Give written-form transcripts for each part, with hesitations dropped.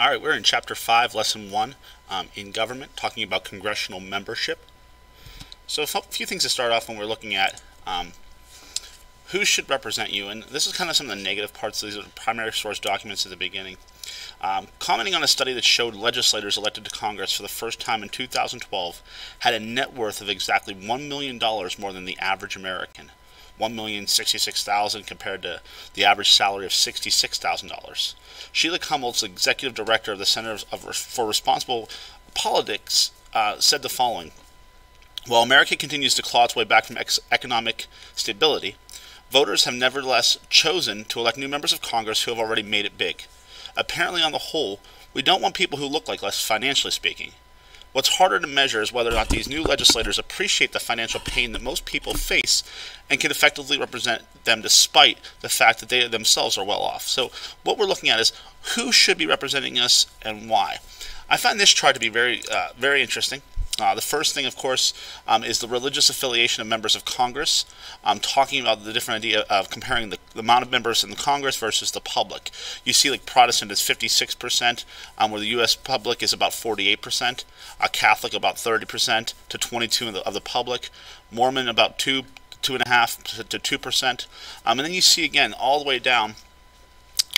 All right, we're in Chapter 5, Lesson 1, in Government, talking about congressional membership. So a few things to start off when we're looking at who should represent you, and this is kind of some of the negative parts. These are primary source documents at the beginning. Commenting on a study that showed legislators elected to Congress for the first time in 2012 had a net worth of exactly $1 million more than the average American. $1,066,000 compared to the average salary of $66,000. Sheila Kummel's executive director of the Center for Responsible Politics said the following: "While America continues to claw its way back from economic stability, voters have nevertheless chosen to elect new members of Congress who have already made it big. Apparently, on the whole, we don't want people who look like us, financially speaking. What's harder to measure is whether or not these new legislators appreciate the financial pain that most people face and can effectively represent them despite the fact that they themselves are well off." So what we're looking at is who should be representing us and why. I find this chart to be very interesting. The first thing, of course, is the religious affiliation of members of Congress, talking about the different idea of comparing the amount of members in the Congress versus the public. You see, like, Protestant is 56%, where the U.S. public is about 48%, Catholic about 30% to 22% of the public, Mormon about 2.5% to 2%, and then you see again all the way down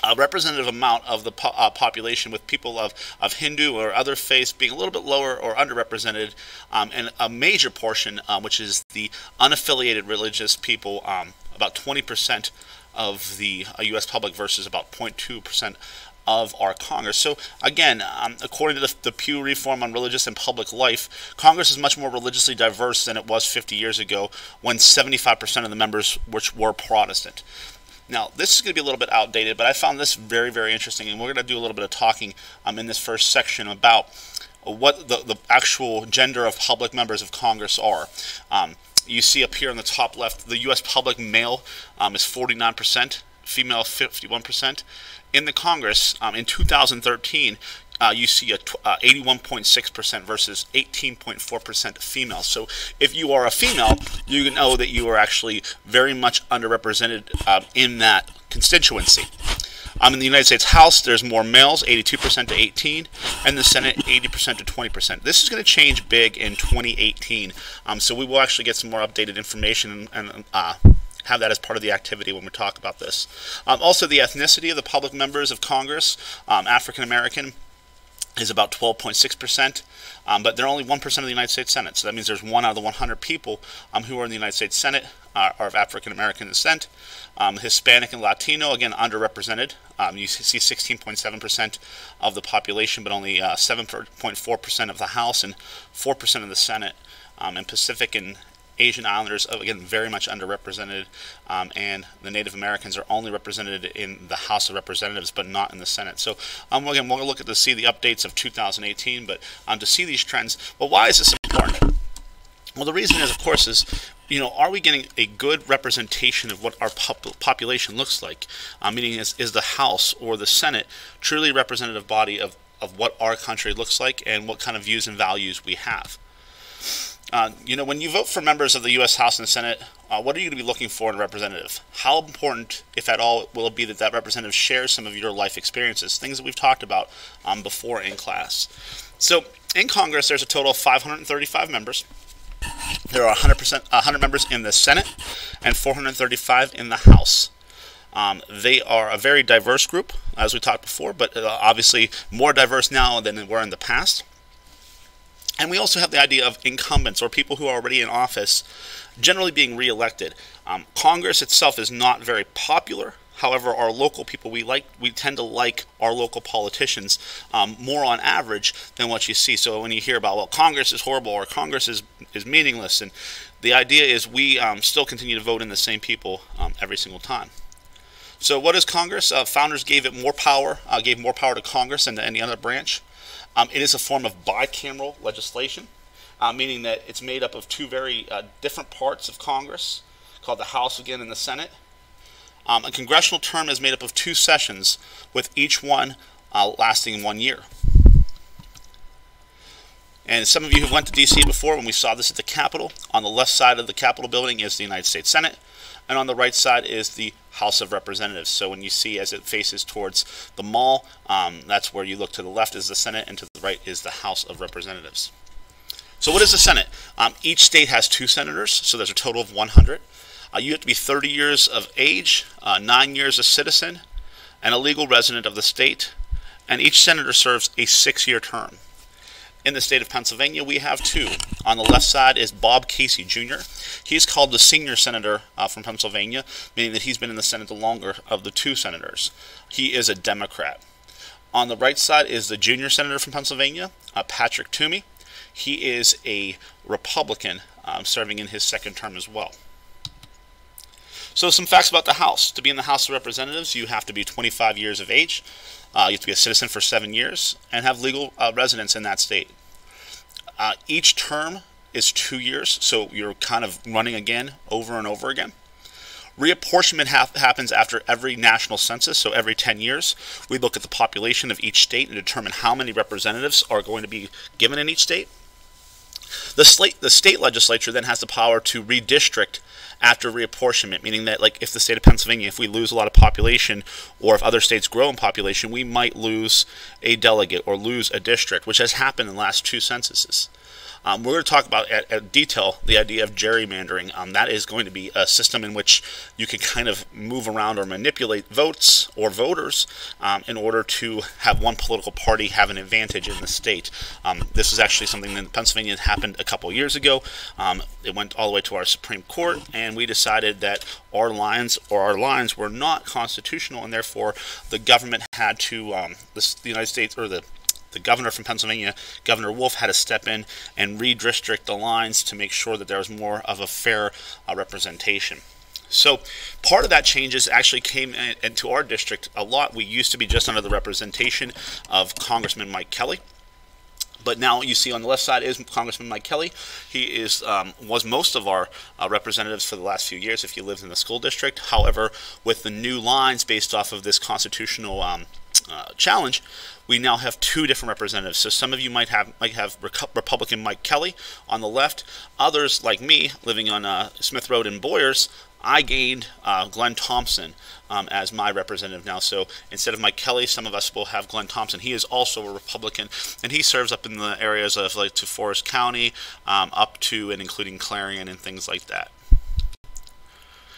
a representative amount of the population with people of Hindu or other faiths being a little bit lower or underrepresented, and a major portion, which is the unaffiliated religious people, about 20% of the U.S. public versus about 0.2% of our Congress. So again, according to the Pew Reform on Religious and Public Life, Congress is much more religiously diverse than it was 50 years ago, when 75% of the members were Protestant. Now, this is going to be a little bit outdated, but I found this very, very interesting, and we're going to do a little bit of talking in this first section about what the actual gender of public members of Congress are. You see up here on the top left, the U.S. public male is 49%, female 51%. In the Congress, in 2013, you see a 81.6% versus 18.4% female. So if you are a female, you know that you are actually very much underrepresented in that constituency. In the United States House, there's more males, 82% to 18%, and the Senate, 80% to 20%. This is going to change big in 2018, so we will actually get some more updated information and have that as part of the activity when we talk about this. Also, the ethnicity of the public members of Congress, African American, is about 12.6%, but they're only 1% of the United States Senate. So that means there's 1 out of the 100 people who are in the United States Senate are of African American descent. Hispanic and Latino, again, underrepresented. You see 16.7% of the population, but only 7.4% of the House and 4% of the Senate. And Pacific and Asian Islanders, again, very much underrepresented, and the Native Americans are only represented in the House of Representatives, but not in the Senate. So, again, we'll look at to see the updates of 2018, but to see these trends. Well, why is this important? Well, the reason is, of course, is, are we getting a good representation of what our population looks like? Meaning, is the House or the Senate truly a representative body of what our country looks like and what kind of views and values we have? When you vote for members of the U.S. House and Senate, what are you going to be looking for in a representative? How important, if at all, will it be that that representative shares some of your life experiences, things that we've talked about before in class? So in Congress, there's a total of 535 members. There are 100 members in the Senate and 435 in the House. They are a very diverse group, as we talked before, but obviously more diverse now than they were in the past. And we also have the idea of incumbents, or people who are already in office, generally being reelected. Congress itself is not very popular. However, our local people, we tend to like our local politicians more on average than what you see. So when you hear about, well, Congress is horrible or Congress is meaningless, and the idea is we still continue to vote in the same people every single time. So what is Congress? Founders gave it more power, gave more power to Congress than to any other branch. It is a form of bicameral legislation, meaning that it's made up of two very different parts of Congress, called the House again and the Senate. A congressional term is made up of 2 sessions, with each one lasting 1 year. And some of you who went to D.C. before, when we saw this at the Capitol, on the left side of the Capitol building is the United States Senate, and on the right side is the House of Representatives. So when you see as it faces towards the mall, that's where you look. To the left is the Senate, and to the right is the House of Representatives. So what is the Senate? Each state has 2 senators, so there's a total of 100. You have to be 30 years of age, 9 years a citizen, and a legal resident of the state, and each senator serves a 6-year term. In the state of Pennsylvania, we have 2. On the left side is Bob Casey, Jr. He's called the senior senator from Pennsylvania, meaning that he's been in the Senate the longer of the 2 senators. He is a Democrat. On the right side is the junior senator from Pennsylvania, Patrick Toomey. He is a Republican, serving in his 2nd term as well. So some facts about the House. To be in the House of Representatives, you have to be 25 years of age. You have to be a citizen for 7 years and have legal residence in that state. Each term is 2 years, so you're kind of running again over and over again. Reapportionment happens after every national census, so every 10 years. We look at the population of each state and determine how many representatives are going to be given in each state. The state legislature then has the power to redistrict after reapportionment, meaning that, like, if the state of Pennsylvania, if we lose a lot of population, or if other states grow in population, we might lose a delegate or lose a district, which has happened in the last 2 censuses. We're going to talk about at detail the idea of gerrymandering. That is going to be a system in which you can kind of move around or manipulate votes or voters in order to have one political party have an advantage in the state. This is actually something that in Pennsylvania happened a couple years ago. It went all the way to our Supreme Court, and we decided that our lines were not constitutional, and therefore the government had to, the United States, or the governor from Pennsylvania, Governor Wolf, had to step in and redistrict the lines to make sure that there was more of a fair representation. So part of that changes actually came into our district a lot. We used to be just under the representation of Congressman Mike Kelly. But now you see on the left side is Congressman Mike Kelly. He was most of our representatives for the last few years if you lived in the school district. However, with the new lines based off of this constitutional challenge, we now have 2 different representatives. So some of you might have Republican Mike Kelly on the left. Others, like me, living on Smith Road in Boyers, I gained Glenn Thompson as my representative now. So instead of Mike Kelly, some of us will have Glenn Thompson. He is also a Republican, and he serves up in the areas of like to Forest County, up to and including Clarion and things like that.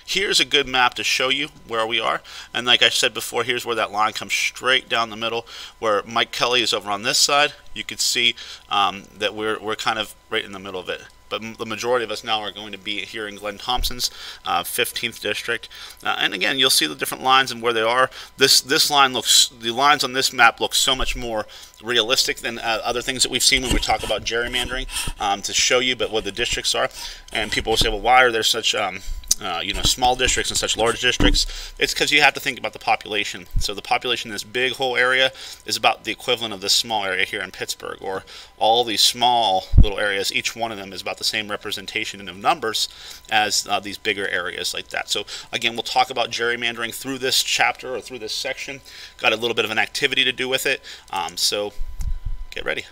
Here's a good map to show you where we are, and like I said before, here's where that line comes straight down the middle, where Mike Kelly is over on this side. You can see that we're kind of right in the middle of it. But the majority of us now are going to be here in Glenn Thompson's 15th district. And again, you'll see the different lines and where they are. The lines on this map look so much more realistic than other things that we've seen when we talk about gerrymandering, to show you but what the districts are. And people will say, well, why are there such small districts and such large districts? It's because you have to think about the population. So the population in this big whole area is about the equivalent of this small area here in Pittsburgh, or all these small little areas. Each one of them is about the same representation of numbers as these bigger areas like that. So again, we'll talk about gerrymandering through this chapter or through this section. Got a little bit of an activity to do with it. So get ready.